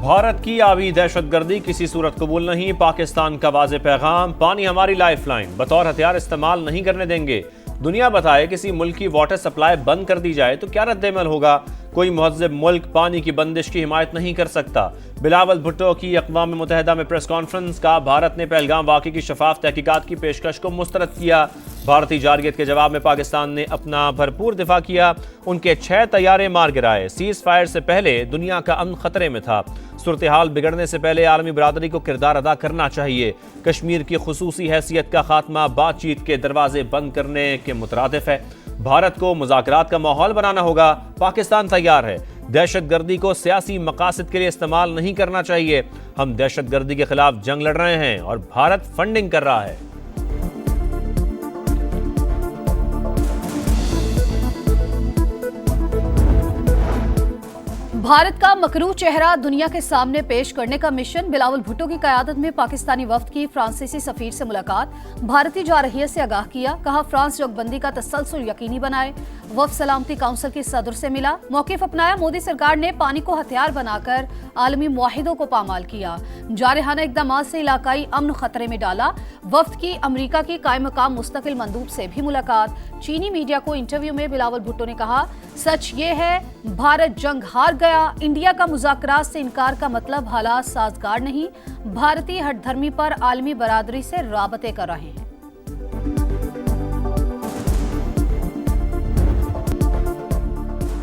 भारत की आवी दहशतगर्दी किसी सूरत कबूल नहीं। पाकिस्तान का वाज़े पैगाम, पानी हमारी लाइफलाइन, बतौर हथियार इस्तेमाल नहीं करने देंगे। दुनिया बताए किसी मुल्क की वाटर सप्लाई बंद कर दी जाए तो क्या रद्द-ए-अमल होगा। कोई महज़्ज़ब मुल्क पानी की बंदिश की हिमायत नहीं कर सकता। बिलावल भुट्टो की अक़वाम मुत्तहिदा में प्रेस कॉन्फ्रेंस का भारत ने पहलगाम वाक़े की शफाफ तहकीकात की पेशकश को मुस्तरद किया। भारतीय जारयत के जवाब में पाकिस्तान ने अपना भरपूर दिफा किया। उनके 6 तैयारे मार गिराए। सीज़ फायर से पहले दुनिया का अमन खतरे में था। सूरत हाल बिगड़ने से पहले आलमी बरादरी को किरदार अदा करना चाहिए। कश्मीर की खुसूसी हैसियत का खात्मा बातचीत के दरवाजे बंद करने के मुतरादिफ है। भारत को मुज़ाकरात का माहौल बनाना होगा। पाकिस्तान तैयार है। दहशतगर्दी को सियासी मकासद के लिए इस्तेमाल नहीं करना चाहिए। हम दहशतगर्दी के खिलाफ जंग लड़ रहे हैं और भारत फंडिंग कर रहा है। भारत का मकरू चेहरा दुनिया के सामने पेश करने का मिशन। बिलावल भुट्टो की क़यादत में पाकिस्तानी वफ्द की फ्रांसीसी सफीर से मुलाकात। भारतीय जारहियत से आगाह किया। कहा फ्रांस जंगबंदी का तसलसल यकीनी बनाए। वफ्द सलामती काउंसिल की सदर से मिला। मौक़िफ़ अपनाया। मोदी सरकार ने पानी को हथियार बनाकर आलमी मुआहिदों को पामाल किया। जारहाना इक़दामात से इलाकाई अमन खतरे में डाला। वफ्द की अमरीका की कायम मकाम मुस्तकिल मंदूब से भी मुलाकात। चीनी मीडिया को इंटरव्यू में बिलावल भुट्टो ने कहा, सच ये है भारत जंग हार गया। इंडिया का मुज़ाकरात से इनकार का मतलब हालात साजगार नहीं। भारतीय हठधर्मी पर आलमी बरादरी से राबते कर रहे हैं।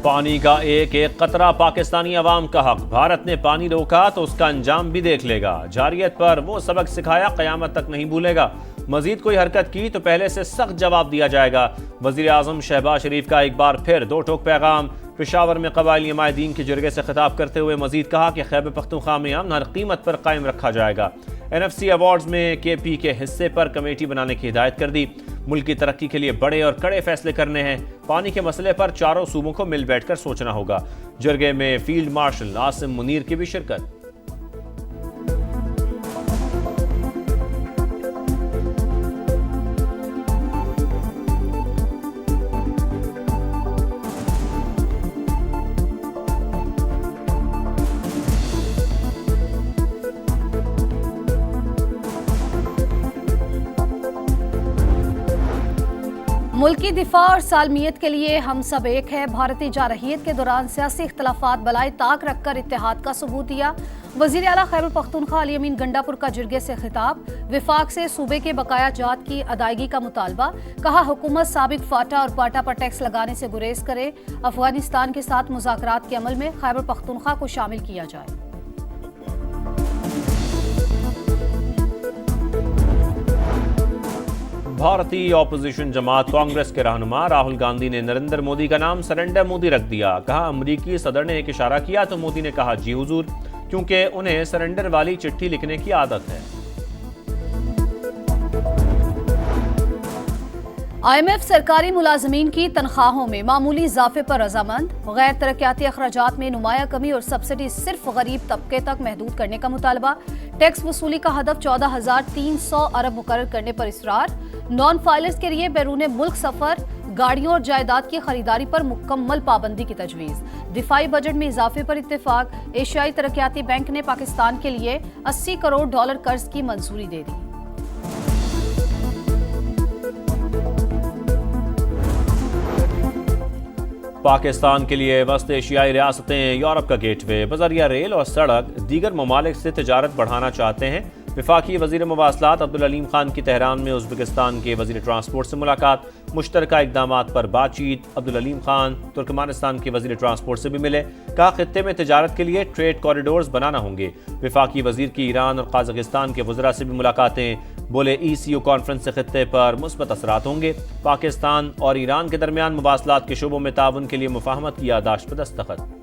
पानी का एक एक कतरा पाकिस्तानी अवाम का हक। भारत ने पानी रोका तो उसका अंजाम भी देख लेगा। जारियत पर वो सबक सिखाया क़यामत तक नहीं भूलेगा। मजीद कोई हरकत की तो पहले से सख्त जवाब दिया जाएगा। वज़ीर आज़म शहबाज शरीफ का एक बार फिर 2 टोक पैगाम। पेशावर में क़बायली नुमाइंदीन के जरगे से खिताब करते हुए मजीद कहा कि खैबर पख्तूनख्वा में अमन हर कीमत पर कायम रखा जाएगा। NFC अवार्ड्स में KP के हिस्से पर कमेटी बनाने की हिदायत कर दी। मुल्क की तरक्की के लिए बड़े और कड़े फैसले करने हैं। पानी के मसले पर चारों सूबों को मिल बैठकर सोचना होगा। जरगे में फील्ड मार्शल आसिम मुनीर की भी शिरकत। मुल्की दिफा और सालमियत के लिए हम सब एक है। भारतीय जारहियत के दौरान सियासी इख्तलाफात बलाए ताक रखकर इत्तेहाद का सबूत दिया। वज़ीर आला खैबर पख्तूनख्वा अली अमीन गंडापुर का जिरगे से खिताब। विफाक से सूबे के बकाया जात की अदायगी का मुतालबा। कहा हुकूमत साबिक फाटा और पाटा पर टैक्स लगाने से गुरेज करे। अफगानिस्तान के साथ मुज़ाकरात के अमल में खैबर पख्तूनख्वा को शामिल किया जाए। भारतीय ऑपोजिशन जमात कांग्रेस के रहनुमा राहुल गांधी ने नरेंद्र मोदी का नाम सरेंडर मोदी रख दिया। कहा अमरीकी सदर ने एक इशारा किया तो मोदी ने कहा जी हुजूर, क्योंकि उन्हें सरेंडर वाली चिट्ठी लिखने की आदत है। IMF सरकारी मुलाजमीन की तनख्वाहों में मामूली इजाफे पर रजामंद। गैर तरक्याती अखराजात में नुमाया कमी और सब्सिडी सिर्फ गरीब तबके तक महदूद करने का मुतालबा। टैक्स वसूली का हदफ 14,300 अरब मुकर्रर करने पर इसरार। नॉन फाइलर्स के लिए बैरून मुल्क सफर, गाड़ियों और जायदाद की खरीदारी पर मुकम्मल पाबंदी की तजवीज़। दिफाई बजट में इजाफे पर इत्तेफाक। एशियाई तरक्याती बैंक ने पाकिस्तान के लिए $80 करोड़ कर्ज की मंजूरी दे दी। पाकिस्तान के लिए वस्त एशियाई रियासतें यूरोप का गेटवे। बजरिया रेल और सड़क दीगर ममालिक से तिजारत बढ़ाना चाहते हैं। वफाकी वज़ीर मवासलात अब्दुल अलीम खान की तेहरान में उज़्बेकिस्तान के वज़ीर ट्रांसपोर्ट से मुलाकात। मुश्तरका इक़दामात पर बातचीत। अब्दुल अलीम खान तुर्कमानिस्तान के वज़ीर ट्रांसपोर्ट से भी मिले। कहा खित्ते में तिजारत के लिए ट्रेड कॉरिडोर्स बनाना होंगे। वफाकी वज़ीर की ईरान और काज़ाकिस्तान के वज़रा से भी मुलाकातें। बोले ECO कॉन्फ्रेंस से खित्ते पर मुस्बत असरात होंगे। पाकिस्तान और ईरान के दरमियान मुवासलात के शोबों में ताउन के लिए मुफाहमत की यादाश्त पर दस्तखत।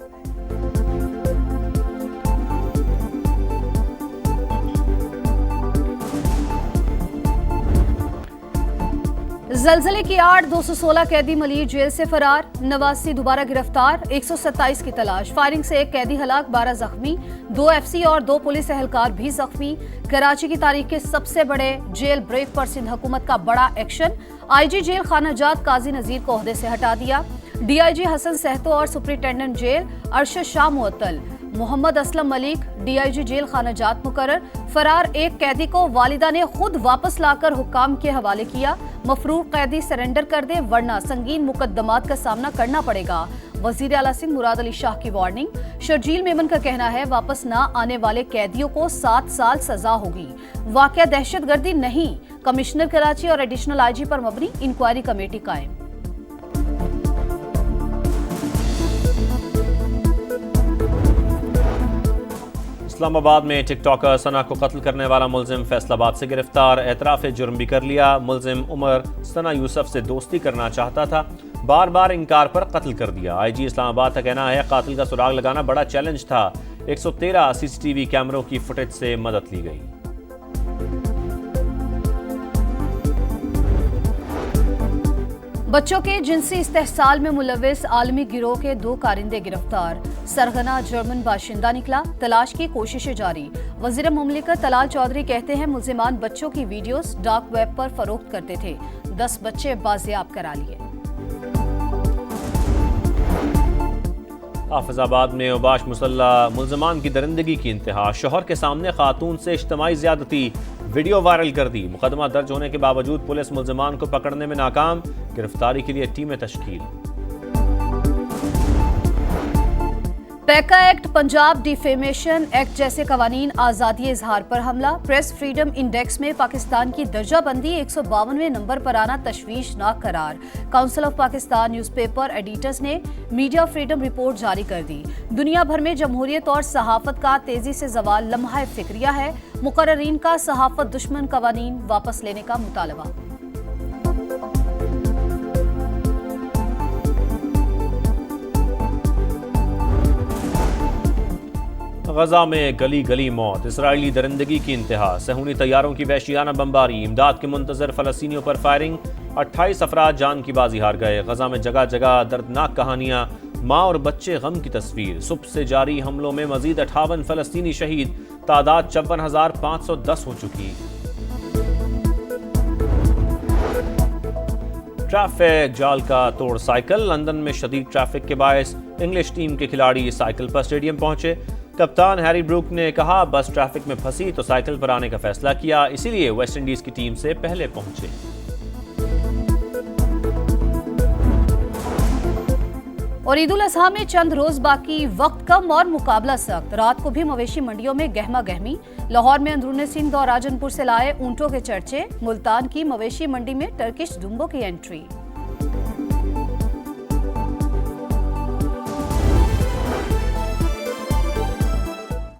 ज़लज़ले की आड़ 216 कैदी मलिर जेल से फरार। 89 दोबारा गिरफ्तार। 127 की तलाश। फायरिंग से एक कैदी हलाक, 12 जख्मी। 2 FC और 2 पुलिस एहलकार भी जख्मी। कराची की तारीख के सबसे बड़े जेल ब्रेक पर सिंध हुकूमत का बड़ा एक्शन। IG जेल खानाजात काजी नजीर को ओहदे से हटा दिया। DIG हसन सहतो और सुपरिटेंडेंट जेल अरशद शाह मुअत्तल। मोहम्मद असलम मलिक डीआईजी जेल खाना जात मुकर्रर। फरार एक कैदी को वालिदा ने खुद वापस लाकर हुक्काम के हवाले किया। मफरूर कैदी सरेंडर कर दे वरना संगीन मुकद्दमात का सामना करना पड़ेगा। वजीर आला सिंह मुराद अली शाह की वार्निंग। शर्जील मेमन का कहना है वापस न आने वाले कैदियों को 7 साल सजा होगी। वाकया दहशतगर्दी नहीं, कमिश्नर कराची और एडिशनल आईजी पर मबनी इंक्वायरी कमेटी कायम। इस्लामाबाद में टिकटॉकर सना को कत्ल करने वाला मुलजिम फैसलाबाद से गिरफ्तार। एतराफ़ जुर्म भी कर लिया। मुलजिम उमर सना यूसुफ से दोस्ती करना चाहता था, बार बार इनकार पर कत्ल कर दिया। आईजी इस्लामाबाद का कहना है कातिल का सुराग लगाना बड़ा चैलेंज था। 113 सीसीटीवी कैमरों की फुटेज से मदद ली गई। बच्चों के जिनसी इस्तेहसाल में मुलविस आलमी गिरोह के 2 कारिंदे गिरफ्तार। सरगना जर्मन बाशिंदा निकला, तलाश की कोशिशें जारी। वजीर मुमलिकत तलाल चौधरी कहते हैं मुल्जिमान बच्चों की वीडियोस डार्क वेब पर फरोख्त करते थे। 10 बच्चे बाजियाब करा लिए। हाफिजाबाद में उबाश मुसल्ला मुल्जिमान की दरिंदगी की इंतहा। शोहर के सामने खातून से इज्तिमाई ज्यादती, वीडियो वायरल कर दी। मुकदमा दर्ज होने के बावजूद पुलिस मुल्जिमान को पकड़ने में नाकाम। गिरफ्तारी के लिए टीमें तश्कील। PECA act, Punjab defamation act जैसे कवानीन आज़ादी इजहार पर हमला। प्रेस फ्रीडम इंडेक्स में पाकिस्तान की दर्जाबंदी 152वें नंबर पर आना तशवीशनाक करार। Council of Pakistan newspaper editors ने मीडिया फ्रीडम रिपोर्ट जारी कर दी। दुनिया भर में जमहूरियत और सहाफत का तेजी से जवाल लम्हा फिक्रिया है। मुकर्ररीन का सहाफत दुश्मन कवानीन वापस लेने का मुतालबा। गजा में गली गली मौत, इसराइली दरिंदगी की इंतहा। सहूनी तैयारों की वहशियाना बमबारी, इमदाद के मुंतजर फलस्तीनियों पर फायरिंग। 28 अफराद जान की बाजी हार गए। गजा में जगह जगह दर्दनाक कहानियां, माँ और बच्चे गम की तस्वीर। सुबह से जारी हमलों में मजीद 58 फलस्तीनी शहीद, तादाद 54,510 हो चुकी। ट्रैफिक जाल का तोड़ साइकिल। लंदन में शदीद ट्रैफिक के बायस इंग्लिश टीम के खिलाड़ी साइकिल पर स्टेडियम पहुंचे। कप्तान हैरी ब्रूक ने कहा बस ट्रैफिक में फंसी तो साइकिल पर आने का फैसला किया, इसीलिए वेस्ट इंडीज की टीम से पहले पहुंचे। और ईद उल अजहा में चंद रोज बाकी, वक्त कम और मुकाबला सख्त। रात को भी मवेशी मंडियों में गहमा गहमी। लाहौर में अंदरूनी सिंध और राजनपुर से लाए ऊंटों के चर्चे। मुल्तान की मवेशी मंडी में टर्किश दुम्बों की एंट्री।